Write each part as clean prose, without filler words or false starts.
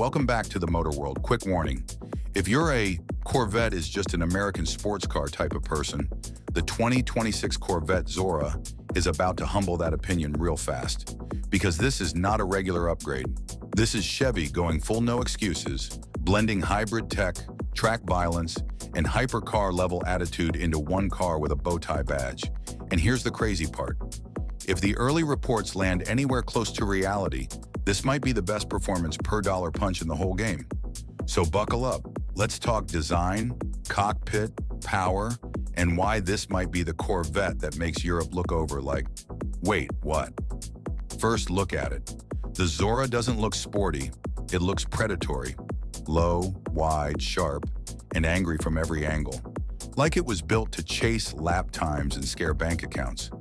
welcome back to the Motor World. Quick warning, if you're a Corvette is just an American sports car type of person, the 2026 Corvette Zora is about to humble that opinion real fast. Because this is not a regular upgrade. This is Chevy going full no excuses, blending hybrid tech, track violence, and hypercar-level attitude into one car with a bow tie badge. And here's the crazy part. If the early reports land anywhere close to reality, this might be the best performance per dollar punch in the whole game. So buckle up. Let's talk design, cockpit, power, and why this might be the Corvette that makes Europe look over like, wait, what? First, look at it. The Zora doesn't look sporty, it looks predatory. Low, wide, sharp, and angry from every angle. Like it was built to chase lap times and scare bank accounts.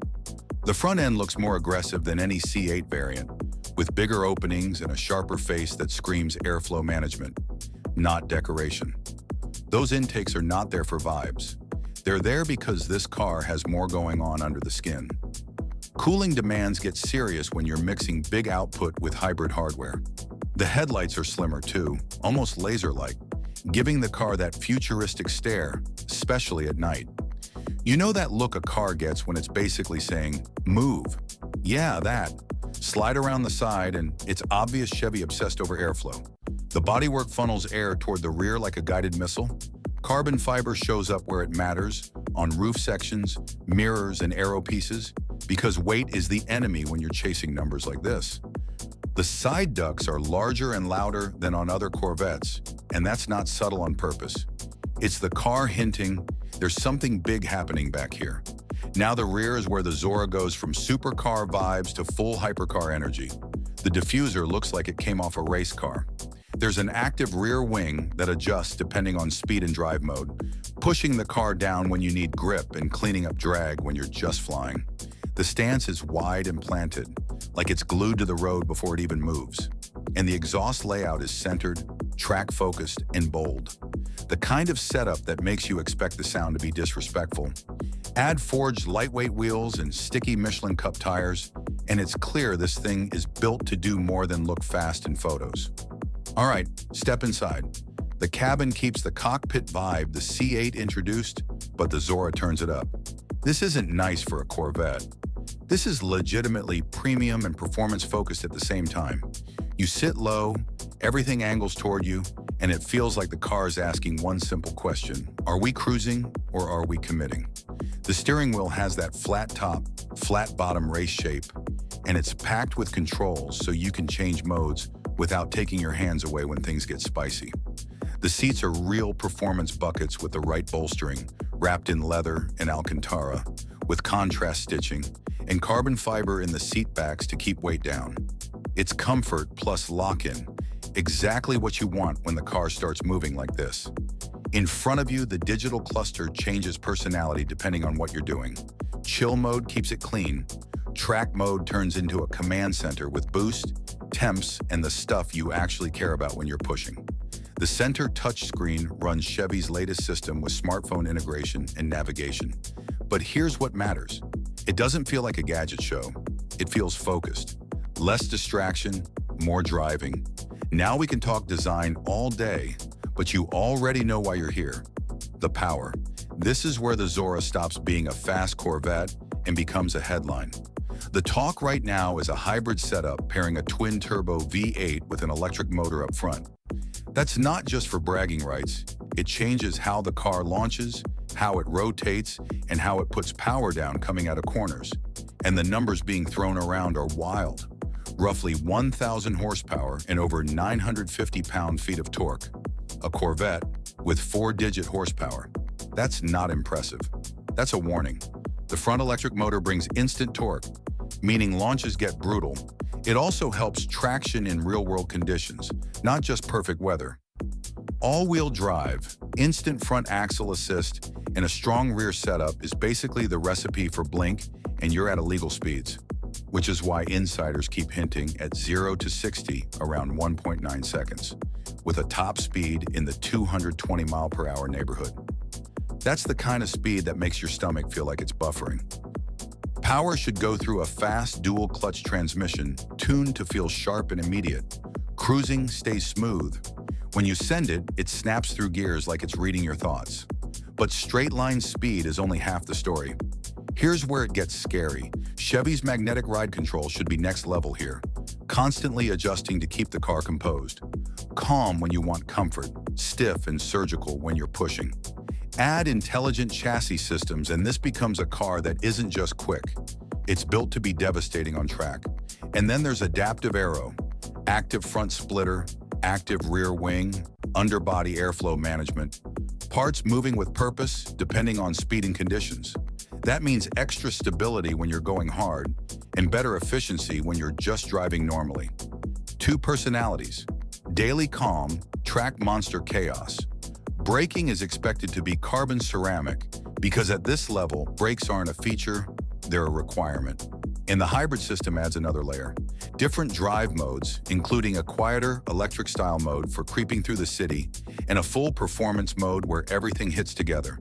The front end looks more aggressive than any C8 variant, with bigger openings and a sharper face that screams airflow management, not decoration. Those intakes are not there for vibes. They're there because this car has more going on under the skin. Cooling demands get serious when you're mixing big output with hybrid hardware. The headlights are slimmer too, almost laser-like, giving the car that futuristic stare, especially at night. You know that look a car gets when it's basically saying, move. Yeah, that. Slide around the side and it's obvious Chevy obsessed over airflow. The bodywork funnels air toward the rear like a guided missile. Carbon fiber shows up where it matters, on roof sections, mirrors, and aero pieces, because weight is the enemy when you're chasing numbers like this. The side ducts are larger and louder than on other Corvettes, and that's not subtle on purpose. It's the car hinting there's something big happening back here. Now the rear is where the Zora goes from supercar vibes to full hypercar energy. The diffuser looks like it came off a race car. There's an active rear wing that adjusts depending on speed and drive mode, pushing the car down when you need grip and cleaning up drag when you're just flying. The stance is wide and planted, like it's glued to the road before it even moves. And the exhaust layout is centered, track-focused, and bold. The kind of setup that makes you expect the sound to be disrespectful. Add forged lightweight wheels and sticky Michelin Cup tires, and it's clear this thing is built to do more than look fast in photos. All right, step inside. The cabin keeps the cockpit vibe the C8 introduced, but the Zora turns it up. This isn't nice for a Corvette. This is legitimately premium and performance-focused at the same time. You sit low, everything angles toward you, and it feels like the car is asking one simple question. Are we cruising or are we committing? The steering wheel has that flat top, flat bottom race shape, and it's packed with controls so you can change modes without taking your hands away when things get spicy. The seats are real performance buckets with the right bolstering, wrapped in leather and Alcantara, with contrast stitching, and carbon fiber in the seat backs to keep weight down. It's comfort plus lock-in, exactly what you want when the car starts moving like this. In front of you, the digital cluster changes personality depending on what you're doing. Chill mode keeps it clean. Track mode turns into a command center with boost, temps, and the stuff you actually care about when you're pushing. The center touchscreen runs Chevy's latest system with smartphone integration and navigation. But here's what matters. It doesn't feel like a gadget show. It feels focused. Less distraction, more driving. Now we can talk design all day, but you already know why you're here. The power. This is where the Zora stops being a fast Corvette and becomes a headline. The talk right now is a hybrid setup pairing a twin-turbo V8 with an electric motor up front. That's not just for bragging rights. It changes how the car launches, how it rotates, and how it puts power down coming out of corners. And the numbers being thrown around are wild. Roughly 1,000 horsepower and over 950 pound-feet of torque. A Corvette with 4-digit horsepower. That's not impressive. That's a warning. The front electric motor brings instant torque, meaning launches get brutal. It also helps traction in real-world conditions, not just perfect weather. All-wheel drive, instant front axle assist, and a strong rear setup is basically the recipe for blink and you're at illegal speeds, which is why insiders keep hinting at 0 to 60 around 1.9 seconds, with a top speed in the 220 mile/hour neighborhood. That's the kind of speed that makes your stomach feel like it's buffering. Power should go through a fast dual-clutch transmission tuned to feel sharp and immediate. Cruising stays smooth. When you send it, it snaps through gears like it's reading your thoughts. But straight line speed is only half the story. Here's where it gets scary. Chevy's magnetic ride control should be next level here, constantly adjusting to keep the car composed. Calm when you want comfort, stiff and surgical when you're pushing. Add intelligent chassis systems and this becomes a car that isn't just quick. It's built to be devastating on track. And then there's adaptive aero, active front splitter, active rear wing, underbody airflow management, parts moving with purpose depending on speed and conditions. That means extra stability when you're going hard and better efficiency when you're just driving normally. 2 personalities, daily calm, track monster chaos. Braking is expected to be carbon ceramic because at this level, brakes aren't a feature, they're a requirement. And the hybrid system adds another layer. Different drive modes, including a quieter electric-style mode for creeping through the city and a full performance mode where everything hits together.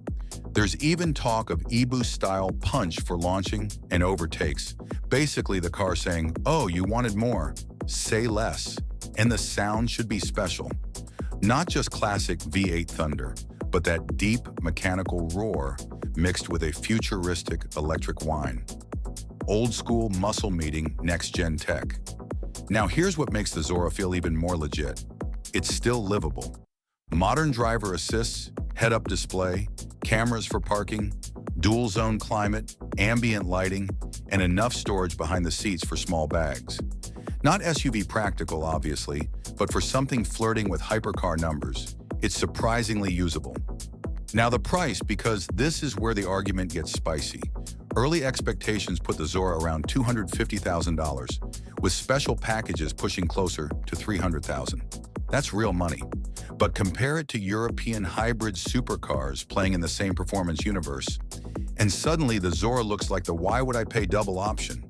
There's even talk of e-boost-style punch for launching and overtakes. Basically, the car saying, "Oh, you wanted more? Say less." And the sound should be special. Not just classic V8 thunder, but that deep mechanical roar mixed with a futuristic electric whine. Old school muscle meeting next-gen tech. Now here's what makes the Zora feel even more legit. It's still livable. Modern driver assists, head-up display, cameras for parking, dual-zone climate, ambient lighting, and enough storage behind the seats for small bags. Not SUV practical, obviously, but for something flirting with hypercar numbers, it's surprisingly usable. Now the price, because this is where the argument gets spicy. Early expectations put the Zora around $250,000, with special packages pushing closer to $300,000. That's real money. But compare it to European hybrid supercars playing in the same performance universe, and suddenly the Zora looks like the "why would I pay double" option.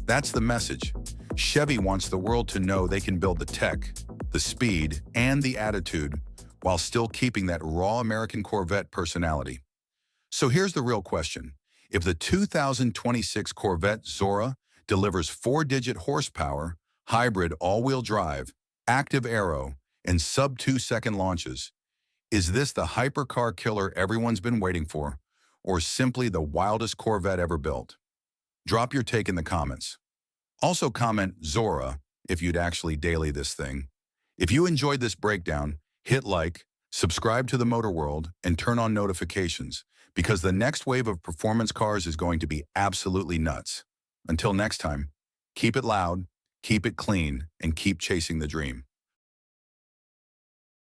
That's the message. Chevy wants the world to know they can build the tech, the speed, and the attitude while still keeping that raw American Corvette personality. So here's the real question. If the 2026 Corvette Zora delivers 4-digit horsepower, hybrid all-wheel drive, active aero, and sub-2-second launches, is this the hypercar killer everyone's been waiting for, or simply the wildest Corvette ever built? Drop your take in the comments. Also comment Zora if you'd actually daily this thing. If you enjoyed this breakdown, hit like, subscribe to the Motor World, and turn on notifications, because the next wave of performance cars is going to be absolutely nuts. Until next time, keep it loud, keep it clean, and keep chasing the dream.